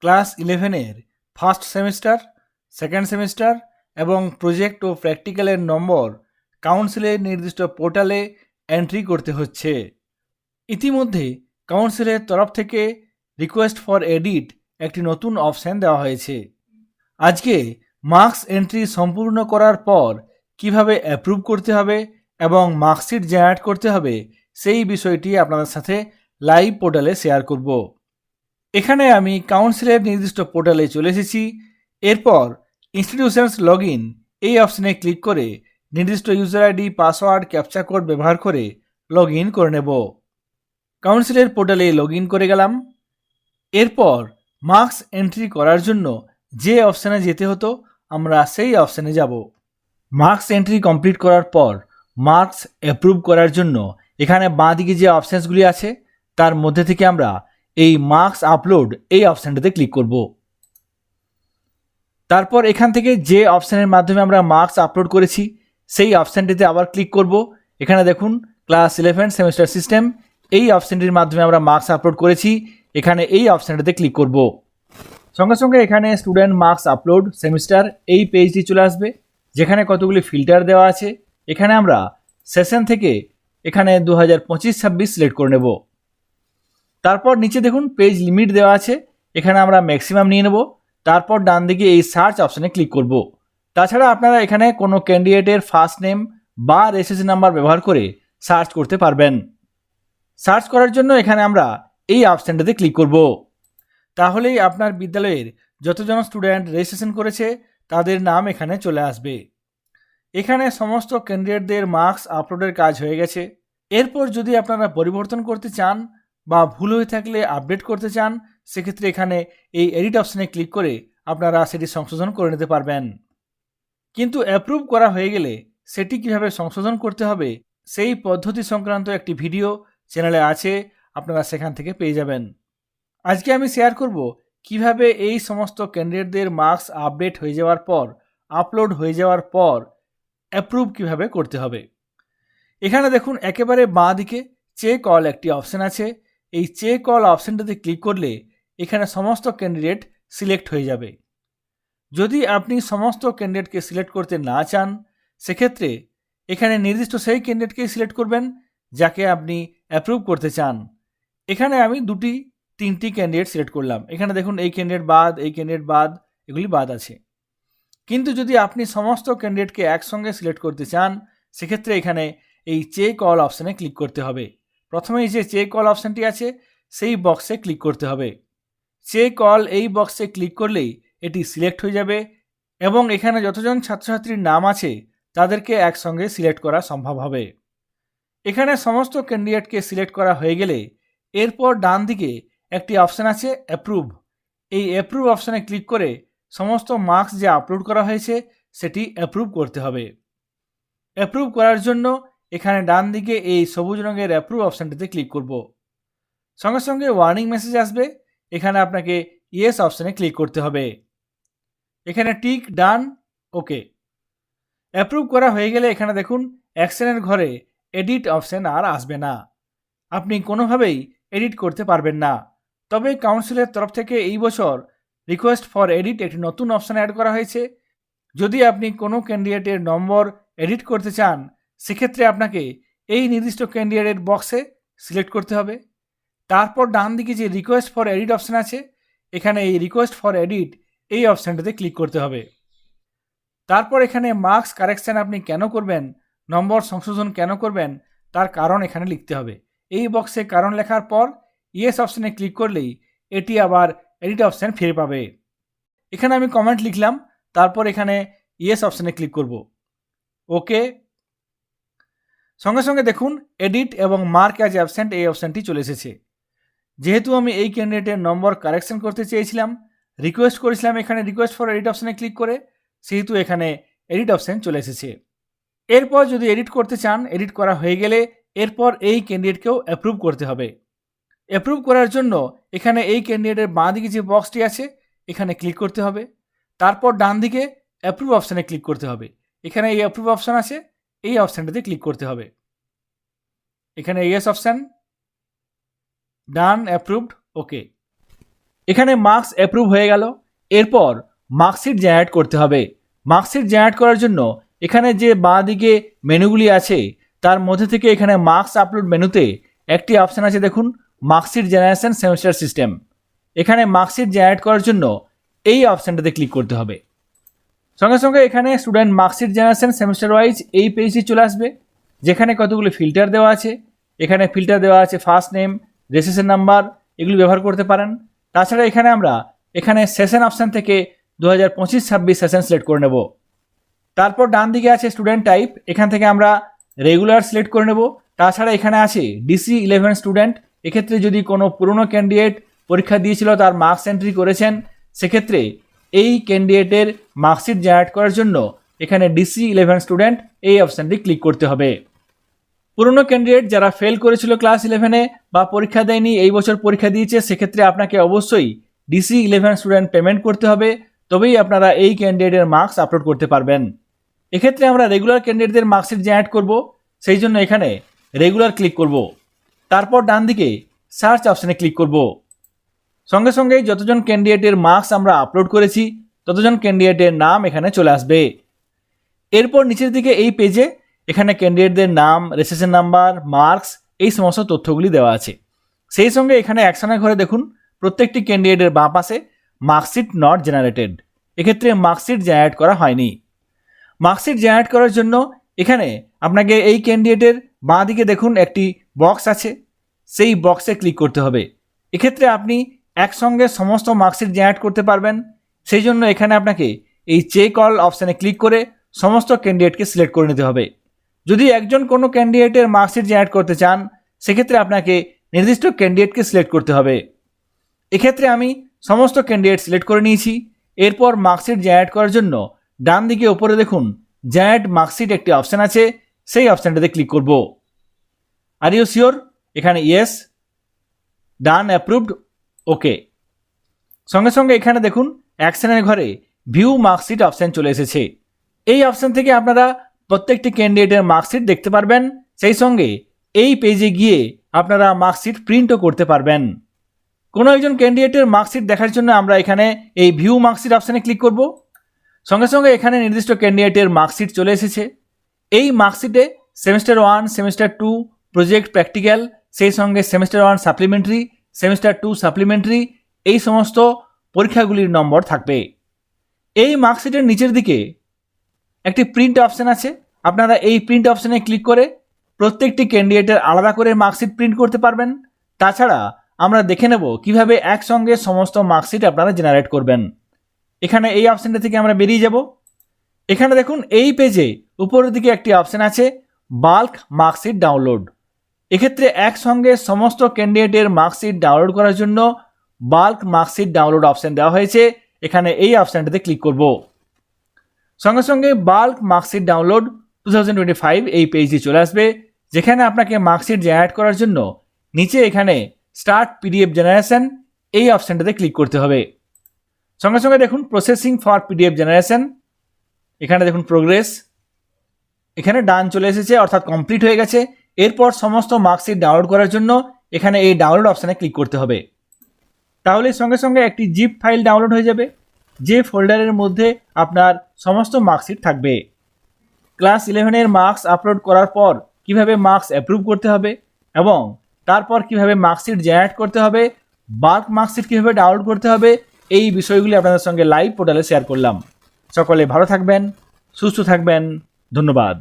Class 11-এর first semester, second semester এবং project ও প্র্যাকটিক্যালের নম্বর কাউন্সিলের নির্দিষ্ট পোর্টালে এন্ট্রি করতে হচ্ছে। ইতিমধ্যে কাউন্সিলের তরফ থেকে রিকোয়েস্ট ফর এডিট একটি নতুন অপশন দেওয়া হয়েছে। আজকে মার্কস এন্ট্রি সম্পূর্ণ করার পর কিভাবে অ্যাপ্রুভ করতে হবে এবং মার্কশিট জেনারেট করতে হবে সেই বিষয়টি আপনাদের সাথে লাইভ পোর্টালে শেয়ার করব। এখানে আমি কাউন্সিলের নির্দিষ্ট পোর্টালে চলে এসেছি। এরপর ইনস্টিটিউশনস লগ ইন এই অপশানে ক্লিক করে নির্দিষ্ট user ID, password, captcha code ব্যবহার করে লগ ইন করে নেব। কাউন্সিলের পোর্টালে লগ ইন করে গেলাম। এরপর মার্কস এন্ট্রি করার জন্য যে অপশানে যেতে হতো আমরা সেই অপশানে যাব। মার্কস এন্ট্রি কমপ্লিট করার পর মার্কস অ্যাপ্রুভ করার জন্য এখানে বাঁদিকে যে অপশানসগুলি আছে তার মধ্যে থেকে আমরা এই মার্কস আপলোড এই অপশানটাতে ক্লিক করব। তারপর এখান থেকে যে অপশানের মাধ্যমে আমরা মার্কস আপলোড করেছি সেই অপশানটিতে আবার ক্লিক করব। এখানে দেখুন ক্লাস 11 সেমিস্টার সিস্টেম, এই অপশানটির মাধ্যমে আমরা মার্কস আপলোড করেছি। এখানে এই অপশানটাতে ক্লিক করব। সঙ্গে সঙ্গে এখানে স্টুডেন্ট মার্কস আপলোড সেমিস্টার এই পেজটি চলে আসবে, যেখানে কতগুলি ফিল্টার দেওয়া আছে। এখানে আমরা সেশন থেকে এখানে 2025-26 সিলেক্ট করে নেব। তারপর নিচে দেখুন পেজ লিমিট দেওয়া আছে, এখানে আমরা ম্যাক্সিমাম নিয়ে নেব। তারপর ডান দিকে এই সার্চ অপশানে ক্লিক করব। তাছাড়া আপনারা এখানে কোনো ক্যান্ডিডেটের ফার্স্ট নেম বা রেজিস্ট্রেশন নাম্বার ব্যবহার করে সার্চ করতে পারবেন। সার্চ করার জন্য এখানে আমরা এই অপশানটাতে ক্লিক করব। তাহলেই আপনার বিদ্যালয়ের যতজন স্টুডেন্ট রেজিস্ট্রেশন করেছে তাদের নাম এখানে চলে আসবে। এখানে সমস্ত ক্যান্ডিডেটদের মার্কস আপলোডের কাজ হয়ে গেছে। এরপর যদি আপনারা পরিবর্তন করতে চান বা ভুল হয়ে থাকলে আপডেট করতে চান, সেক্ষেত্রে এখানে এই এডিট অপশানে ক্লিক করে আপনারা সেটি সংশোধন করে নিতে পারবেন। কিন্তু অ্যাপ্রুভ করা হয়ে গেলে সেটি কিভাবে সংশোধন করতে হবে সেই পদ্ধতি সংক্রান্ত একটি ভিডিও চ্যানেলে আছে, আপনারা সেখান থেকে পেয়ে যাবেন। আজকে আমি শেয়ার করব কিভাবে এই সমস্ত ক্যান্ডিডেটদের মার্কস আপডেট হয়ে যাওয়ার পর, আপলোড হয়ে যাওয়ার পর অ্যাপ্রুভ কিভাবে করতে হবে। এখানে দেখুন একেবারে বাঁ দিকে চেক অল একটি অপশান আছে। এই চেক অল অপশানটাতে ক্লিক করলে এখানে সমস্ত ক্যান্ডিডেট সিলেক্ট হয়ে যাবে। যদি আপনি সমস্ত ক্যান্ডিডেটকে সিলেক্ট করতে না চান, সেক্ষেত্রে এখানে নির্দিষ্ট সেই ক্যান্ডিডেটকেই সিলেক্ট করবেন যাকে আপনি অ্যাপ্রুভ করতে চান। এখানে আমি 2-3টি ক্যান্ডিডেট সিলেক্ট করলাম। এখানে দেখুন এই ক্যান্ডিডেট বাদ, এই ক্যান্ডিডেট বাদ, এগুলি বাদ আছে। কিন্তু যদি আপনি সমস্ত ক্যান্ডিডেটকে একসঙ্গে সিলেক্ট করতে চান, সেক্ষেত্রে এখানে এই চেক অল অপশানে ক্লিক করতে হবে। প্রথমেই যে চেক অল অপশানটি আছে সেই বক্সে ক্লিক করতে হবে। চেক অল এই বক্সে ক্লিক করলেই এটি সিলেক্ট হয়ে যাবে এবং এখানে যতজন ছাত্রছাত্রীর নাম আছে তাদেরকে একসঙ্গে সিলেক্ট করা সম্ভব হবে। এখানে সমস্ত ক্যান্ডিডেটকে সিলেক্ট করা হয়ে গেলে এরপর ডান দিকে একটি অপশান আছে অ্যাপ্রুভ। এই অ্যাপ্রুভ অপশানে ক্লিক করে সমস্ত মার্কস যে আপলোড করা হয়েছে সেটি অ্যাপ্রুভ করতে হবে। অ্যাপ্রুভ করার জন্য এখানে ডান দিকে এই সবুজ রঙের অ্যাপ্রুভ অপশানটিতে ক্লিক করব। সঙ্গে সঙ্গে ওয়ার্নিং মেসেজ আসবে, এখানে আপনাকে ইয়েস অপশানে ক্লিক করতে হবে। এখানে টিক, ডান, ওকে। অ্যাপ্রুভ করা হয়ে গেলে এখানে দেখুন অ্যাকশনের ঘরে এডিট অপশান আর আসবে না। আপনি কোনোভাবেই এডিট করতে পারবেন না। তবে কাউন্সিলের তরফ থেকে এই বছর রিকোয়েস্ট ফর এডিট একটি নতুন অপশান অ্যাড করা হয়েছে। যদি আপনি কোনো ক্যান্ডিডেটের নম্বর এডিট করতে চান, সেক্ষেত্রে আপনাকে এই নির্দিষ্ট ক্যান্ডিডেটের বক্সে সিলেক্ট করতে হবে। তারপর ডান দিকে যে রিকোয়েস্ট ফর এডিট অপশান আছে, এখানে এই রিকোয়েস্ট ফর এডিট এই অপশানটাতে ক্লিক করতে হবে। তারপর এখানে মার্কস কারেকশান আপনি কেন করবেন, নম্বর সংশোধন কেন করবেন তার কারণ এখানে লিখতে হবে। এই বক্সে কারণ লেখার পর ইয়েস অপশানে ক্লিক করলেই এটি আবার এডিট অপশান ফিরে পাবে। এখানে আমি কমেন্ট লিখলাম, তারপর এখানে ইয়েস অপশানে ক্লিক করব, ওকে। সঙ্গে সঙ্গে দেখুন এডিট এবং মার্ক অ্যাজ অ্যাবসেন্ট এই অপশানটি চলে এসেছে। যেহেতু আমি এই ক্যান্ডিডেটের নম্বর কারেকশন করতে চেয়েছিলাম, রিকোয়েস্ট করেছিলাম এখানে রিকোয়েস্ট ফর এডিট অপশানে ক্লিক করে, সেহেতু এখানে এডিট অপশান চলে এসেছে। এরপর যদি এডিট করতে চান, এডিট করা হয়ে গেলে এরপর এই ক্যান্ডিডেটকেও অ্যাপ্রুভ করতে হবে। অ্যাপ্রুভ করার জন্য এখানে এই ক্যান্ডিডেটের বাঁ দিকে যে বক্সটি আছে এখানে ক্লিক করতে হবে। তারপর ডান দিকে অ্যাপ্রুভ অপশানে ক্লিক করতে হবে। এখানে এই অ্যাপ্রুভ অপশান আছে, এই অপশানটাতে ক্লিক করতে হবে। এখানে ইয়েস অপশান, ডান, অ্যাপ্রুভড, ওকে। এখানে মার্কস অ্যাপ্রুভ হয়ে গেল। এরপর মার্কশিট জেনারেট করতে হবে। মার্কশিট জেনারেট করার জন্য এখানে যে বাঁ দিকে মেনুগুলি আছে তার মধ্যে থেকে এখানে মার্কস আপলোড মেনুতে একটি অপশান আছে, দেখুন, মার্কশিট জেনারেশন সেমিস্টার সিস্টেম। এখানে মার্কশিট জেনারেট করার জন্য এই অপশানটাতে ক্লিক করতে হবে। সঙ্গে সঙ্গে এখানে student marksheet generation semester wise এই পেজটি চলে আসবে, যেখানে কতগুলো ফিল্টার দেওয়া আছে। এখানে ফিল্টার দেওয়া আছে ফার্স্ট নেম, রেজিস্ট্রেশন নাম্বার, এগুলি ব্যবহার করতে পারেন। তাছাড়া এখানে আমরা সেশন অপশান থেকে 2025-26 সেশন সিলেক্ট করে নেব। তারপর ডান দিকে আছে স্টুডেন্ট টাইপ, এখান থেকে আমরা রেগুলার সিলেক্ট করে নেব। তাছাড়া এখানে আছে DC11 স্টুডেন্ট, এক্ষেত্রে যদি কোনো পুরনো ক্যান্ডিডেট পরীক্ষা দিয়েছিল তার মার্কস এন্ট্রি করেছেন, সেক্ষেত্রে এই ক্যান্ডিডেটের মার্কশিট জেনারেট করার জন্য এখানে DC11 স্টুডেন্ট এই অপশানটি ক্লিক করতে হবে। পুরনো ক্যান্ডিডেট যারা ফেল করেছিল ক্লাস 11-এ বা পরীক্ষা দেয়নি, এই বছর পরীক্ষা দিয়েছে, সেক্ষেত্রে আপনাকে অবশ্যই DC11 স্টুডেন্ট পেমেন্ট করতে হবে, তবেই আপনারা এই ক্যান্ডিডেটের মার্কস আপলোড করতে পারবেন। এক্ষেত্রে আমরা রেগুলার ক্যান্ডিডেটদের মার্কশিট জেনারেট করব, সেই জন্য এখানে রেগুলার ক্লিক করব। তারপর ডান দিকে সার্চ অপশানে ক্লিক করব। সঙ্গে সঙ্গে যতজন ক্যান্ডিডেটের মার্কস আমরা আপলোড করেছি ততজন ক্যান্ডিডেটের নাম এখানে চলে আসবে। এরপর নিচের দিকে এই পেজে এখানে ক্যান্ডিডেটদের নাম, রেজিস্ট্রেশন নাম্বার, মার্কস, এই সমস্ত তথ্যগুলি দেওয়া আছে। সেই সঙ্গে এখানে অ্যাকশনের ঘরে দেখুন প্রত্যেকটি ক্যান্ডিডেটের বাঁ পাশে মার্কশিট নট জেনারেটেড, এক্ষেত্রে মার্কশিট জেনারেট করা হয়নি। মার্কশিট জেনারেট করার জন্য এখানে আপনাকে এই ক্যান্ডিডেটের বাঁ দিকে দেখুন একটি বক্স আছে, সেই বক্সে ক্লিক করতে হবে। এক্ষেত্রে আপনি একসঙ্গে সমস্ত মার্কশিট জেনারেট করতে পারবেন, সেই জন্য এখানে আপনাকে এই চেক অল অপশানে ক্লিক করে সমস্ত ক্যান্ডিডেটকে সিলেক্ট করে নিতে হবে। যদি একজন কোনো ক্যান্ডিডেটের মার্কশিট জেনারেট করতে চান, সেক্ষেত্রে আপনাকে নির্দিষ্ট ক্যান্ডিডেটকে সিলেক্ট করতে হবে। এক্ষেত্রে আমি সমস্ত ক্যান্ডিডেট সিলেক্ট করে নিয়েছি। এরপর মার্কশিট জেনারেট করার জন্য ডান দিকে উপরে দেখুন জেনারেট মার্কশিট একটি অপশান আছে, সেই অপশানটাতে ক্লিক করব। আর ইউ শিওর, এখানে ইয়েস, ডান, অ্যাপ্রুভড, ওকে। সঙ্গে সঙ্গে এখানে দেখুন অ্যাকশনের ঘরে ভিউ মার্কশিট অপশান চলে এসেছে। এই অপশান থেকে আপনারা প্রত্যেকটি ক্যান্ডিডেটের মার্কশিট দেখতে পারবেন, সেই সঙ্গে এই পেজে গিয়ে আপনারা মার্কশিট প্রিন্টও করতে পারবেন। কোনো একজন ক্যান্ডিডেটের মার্কশিট দেখার জন্য আমরা এখানে এই ভিউ মার্কশিট অপশানে ক্লিক করব। সঙ্গে সঙ্গে এখানে নির্দিষ্ট ক্যান্ডিডেটের মার্কশিট চলে এসেছে। এই মার্কশিটে সেমিস্টার 1, সেমিস্টার 2, প্রজেক্ট, প্র্যাকটিক্যাল, সেই সঙ্গে সেমিস্টার 1 সাপ্লিমেন্টারি, সেমিস্টার 2 সাপ্লিমেন্টারি, এই সমস্ত পরীক্ষাগুলির নম্বর থাকবে। এই মার্কশিটের নিচের দিকে একটি প্রিন্ট অপশান আছে, আপনারা এই প্রিন্ট অপশানে ক্লিক করে প্রত্যেকটি ক্যান্ডিডেটের আলাদা করে মার্কশিট প্রিন্ট করতে পারবেন। তাছাড়া আমরা দেখে নেব কিভাবে একসঙ্গে সমস্ত মার্কশিট আপনারা জেনারেট করবেন। এখানে এই অপশানটা থেকে আমরা বেরিয়ে যাব। এখানে দেখুন এই পেজে উপরের দিকে একটি অপশান আছে বাল্ক মার্কশিট ডাউনলোড। এক্ষেত্রে একসঙ্গে সমস্ত ক্যান্ডিডেটের মার্কশিট ডাউনলোড করার জন্য বাল্ক মার্কশিট ডাউনলোড অপশান দেওয়া হয়েছে, এখানে এই অপশানটাতে ক্লিক করব। সঙ্গে সঙ্গে বাল্ক মার্কশিট ডাউনলোড 2025 এই পেজটি চলে আসবে, যেখানে আপনাকে মার্কশিট জেনারেট করার জন্য নিচে এখানে স্টার্ট পিডিএফ জেনারেশন এই অপশানটাতে ক্লিক করতে হবে। সঙ্গে সঙ্গে দেখুন প্রসেসিং ফর পিডিএফ জেনারেশন, এখানে দেখুন প্রোগ্রেস, এখানে ডান চলে এসেছে, অর্থাৎ কমপ্লিট হয়ে গেছে। এরপর সমস্ত মার্কশিট ডাউনলোড করার জন্য এখানে এই ডাউনলোড অপশানে ক্লিক করতে হবে। তাহলে সঙ্গে সঙ্গে একটি জিপ ফাইল ডাউনলোড হয়ে যাবে, যে ফোল্ডারের মধ্যে আপনার সমস্ত মার্কশিট থাকবে। ক্লাস 11-এর মার্কস আপলোড করার পর কিভাবে মার্কস অ্যাপ্রুভ করতে হবে এবং তারপর কিভাবে মার্কশিট জেনারেট করতে হবে, বাল্ক মার্কশিট কীভাবে ডাউনলোড করতে হবে, এই বিষয়গুলি আপনাদের সঙ্গে লাইভ পোর্টালে শেয়ার করলাম। সকলে ভালো থাকবেন, সুস্থ থাকবেন, ধন্যবাদ।